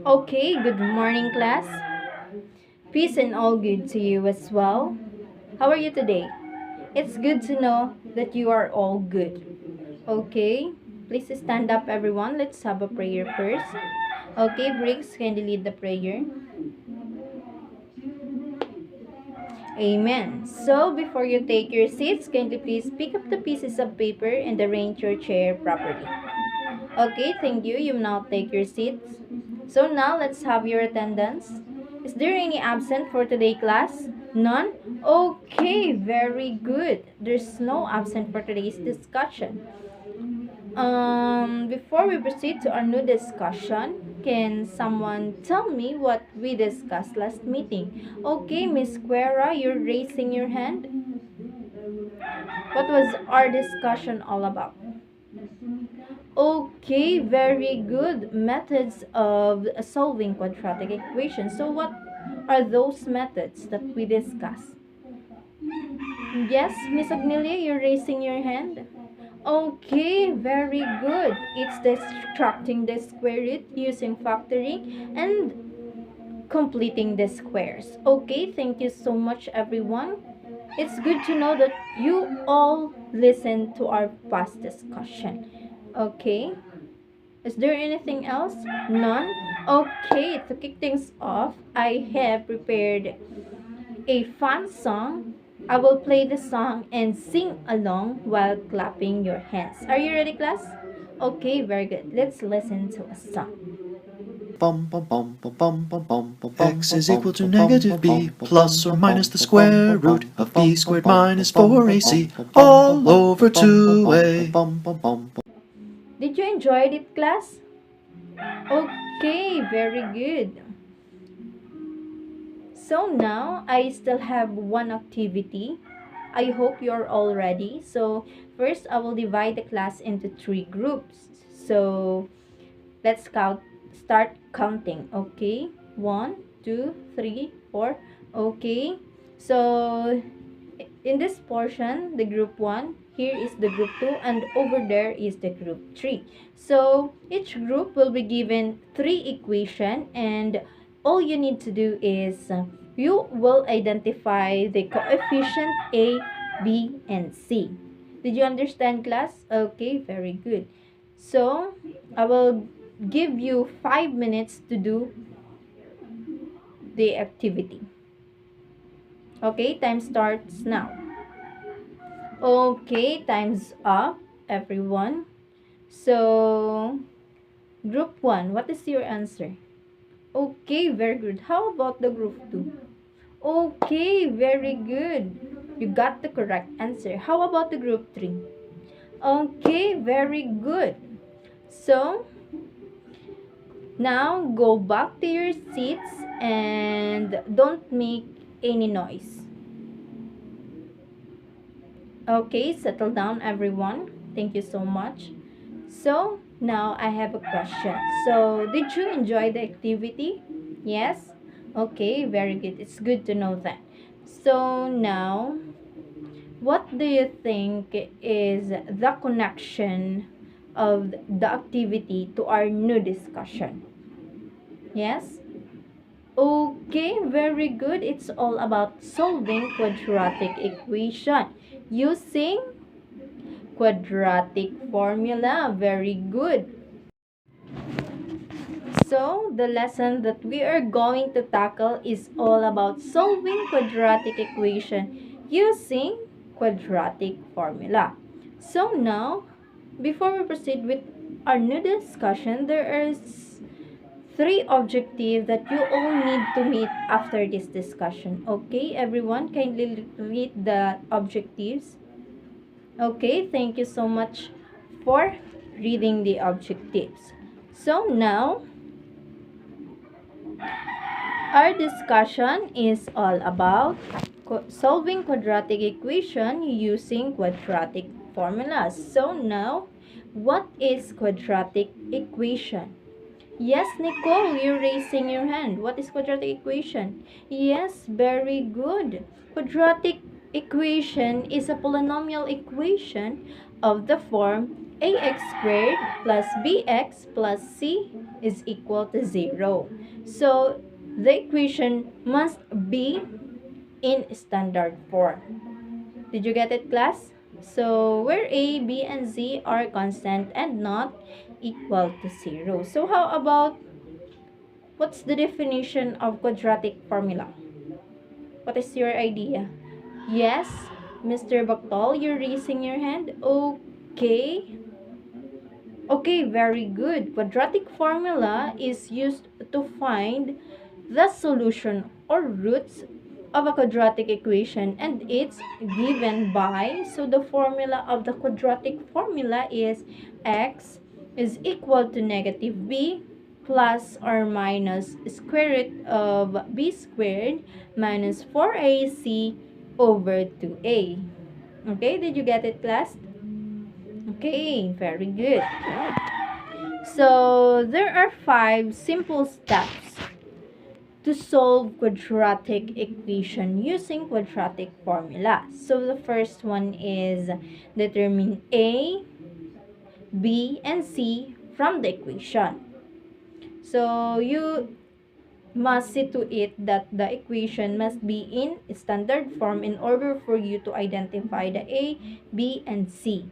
Okay, good morning, class. Peace and all good to you as well. How are you today? It's good to know that you are all good. Okay, please stand up, everyone. Let's have a prayer first. Okay, Briggs, can you lead the prayer? Amen. So, before you take your seats, can you please pick up the pieces of paper and arrange your chair properly? Okay, thank you. You now take your seats. So now let's have your attendance. Is there any absent for today class? None? Okay, very good. There's no absent for today's discussion. Before we proceed to our new discussion, can someone tell me what we discussed last meeting? Okay, Miss Quera, you're raising your hand. What was our discussion all about? Okay, very good. Methods of solving quadratic equations. So what are those methods that we discuss? Yes, Miss Agnelia, you're raising your hand. Okay, very good. It's destructing the square root using factoring and completing the squares. Okay, thank you so much, everyone. It's good to know that you all listened to our past discussion. Okay, is there anything else? None? Okay, to kick things off, I have prepared a fun song. I will play the song and sing along while clapping your hands. Are you ready, class? Okay, very good. Let's listen to a song. X is equal to negative b plus or minus the square root of b squared minus 4ac all over 2a. Did you enjoy it, class? Okay, very good. So now I still have one activity. I hope you're all ready. So first I will divide the class into three groups. So let's start counting. Okay, one, two, three, four. Okay, so in this portion, the group 1, here is the group 2, and over there is the group 3. So each group will be given 3 equation, and all you need to do is you will identify the coefficient A, B, and C. Did you understand, class? Okay, very good. So I will give you 5 minutes to do the activity. Okay, time starts now. Okay, time's up, everyone. So, group 1, what is your answer? Okay, very good. How about the group 2? Okay, very good. You got the correct answer. How about the group 3? Okay, very good. So, now go back to your seats and don't make any noise. Okay, settle down, everyone. Thank you so much. So, now I have a question. So, did you enjoy the activity? Yes? Okay, very good. It's good to know that. So, now, what do you think is the connection of the activity to our new discussion? Yes? Okay, very good. It's all about solving quadratic equation using quadratic formula. Very good. So, the lesson that we are going to tackle is all about solving quadratic equation using quadratic formula. So now, before we proceed with our new discussion, there is three objectives that you all need to meet after this discussion. Okay, everyone, kindly read the objectives. Okay, thank you so much for reading the objectives. So now, our discussion is all about solving quadratic equation using quadratic formulas. So now, what is quadratic equation? Yes, Nicole, you're raising your hand. What is quadratic equation? Yes, very good. Quadratic equation is a polynomial equation of the form ax squared plus bx plus c is equal to 0. So the equation must be in standard form. Did you get it, class? So where a, b, and z are constant and not equal to 0. So how about what's the definition of quadratic formula? What is your idea? Yes, Mr. Baktol, you're raising your hand. Okay. Okay, very good. Quadratic formula is used to find the solution or roots of a quadratic equation, and it's given by, so the formula of the quadratic formula is x is equal to negative b plus or minus square root of b squared minus 4ac over 2a. Okay, did you get it, class? Okay, very good. So there are 5 simple steps to solve quadratic equation using quadratic formula. So the first one is determine a, b, and c from the equation. So you must see to it that the equation must be in standard form in order for you to identify the a, b, and c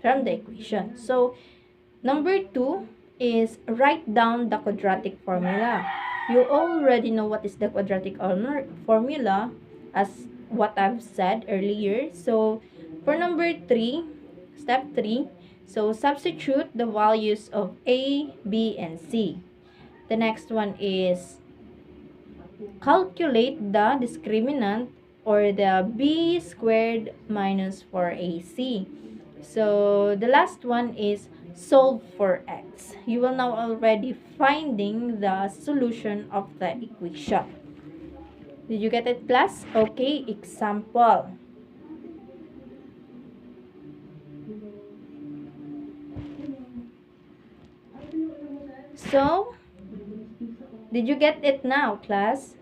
from the equation. So number 2 is write down the quadratic formula. You already know what is the quadratic formula as what I've said earlier. So for number 3, step 3, so substitute the values of a, b, and c. The next one is calculate the discriminant or the b squared minus 4ac. So the last one is solve for x. You will now already finding the solution of the equation. Did you get it, class? Okay, example. So, did you get it now, class?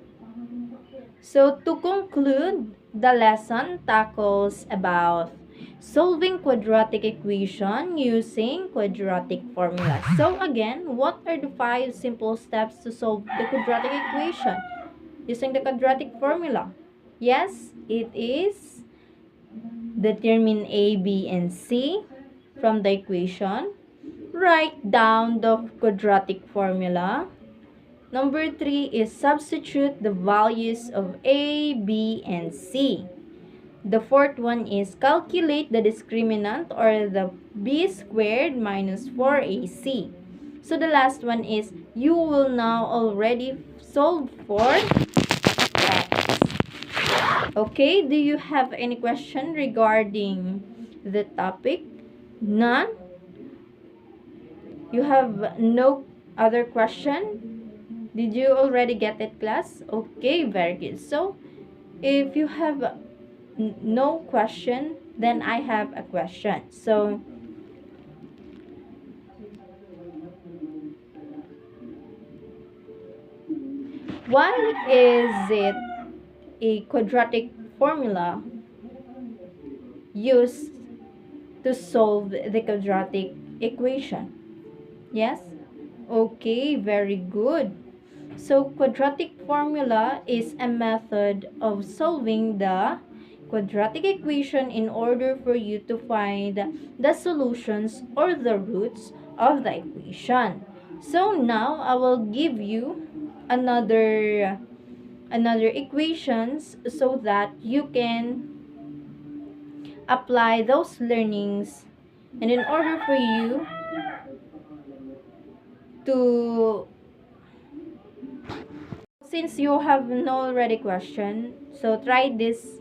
So, to conclude, the lesson tackles about solving quadratic equation using quadratic formula. So, again, what are the 5 simple steps to solve the quadratic equation using the quadratic formula? Yes, it is determine a, b, and c from the equation. Write down the quadratic formula. Number 3 is substitute the values of a, b, and c. The fourth one is calculate the discriminant or the b squared minus 4ac. So the last one is you will now already solve for x. Okay, do you have any question regarding the topic? None? You have no other question? Did you already get it, class? Okay, very good. So, if you have no question, then I have a question. So, why is it a quadratic formula used to solve the quadratic equation? Yes? Okay, very good. So, quadratic formula is a method of solving the quadratic equation in order for you to find the solutions or the roots of the equation. So, now I will give you another equations so that you can apply those learnings, and in order for you to, since you have no already question, so try this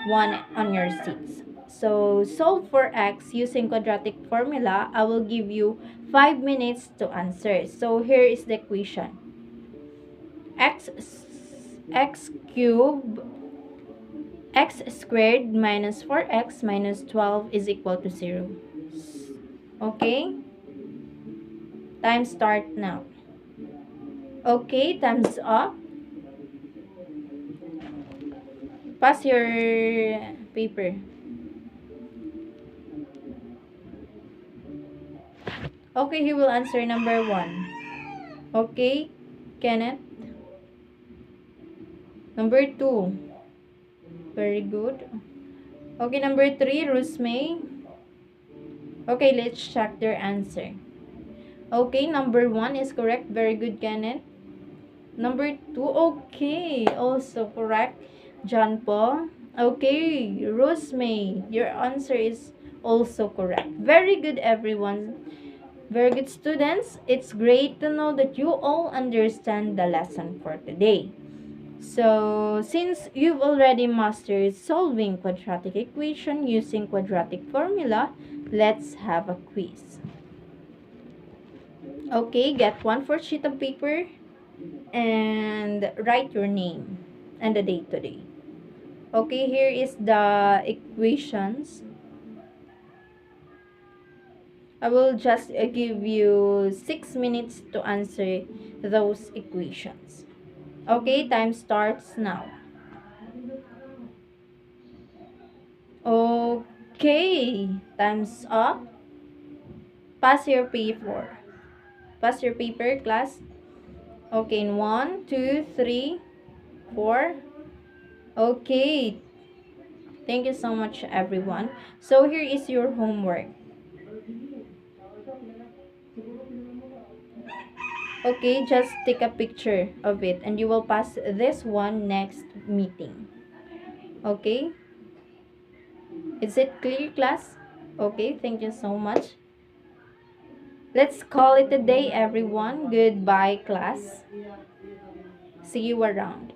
one on your seats. So solve for x using quadratic formula. I will give you 5 minutes to answer. So here is the equation. X cubed x squared minus 4x minus 12 is equal to 0. Okay? Time start now. Okay, time's up. Pass your paper. Okay, he will answer number 1. Okay, Kenneth. Number 2. Very good. Okay, number 3, Rusmay. Okay, let's check their answer. Okay, number 1 is correct. Very good, Kenneth. Number 2, okay, also correct. John Paul. Okay, Rosemay, your answer is also correct. Very good, everyone. Very good, students. It's great to know that you all understand the lesson for today. So, since you've already mastered solving quadratic equation using quadratic formula, let's have a quiz. Okay, get one for sheet of paper and write your name and the date today. Okay, here is the equations. I will just give you 6 minutes to answer those equations. Okay, time starts now. Okay, time's up. Pass your paper. Pass your paper, class. Okay, in 1, 2, 3, 4. Okay, thank you so much, everyone. So here is your homework. Okay, just take a picture of it and you will pass this one next meeting. Okay? Is it clear, class? Okay, thank you so much. Let's call it a day, everyone. Goodbye, class. See you around.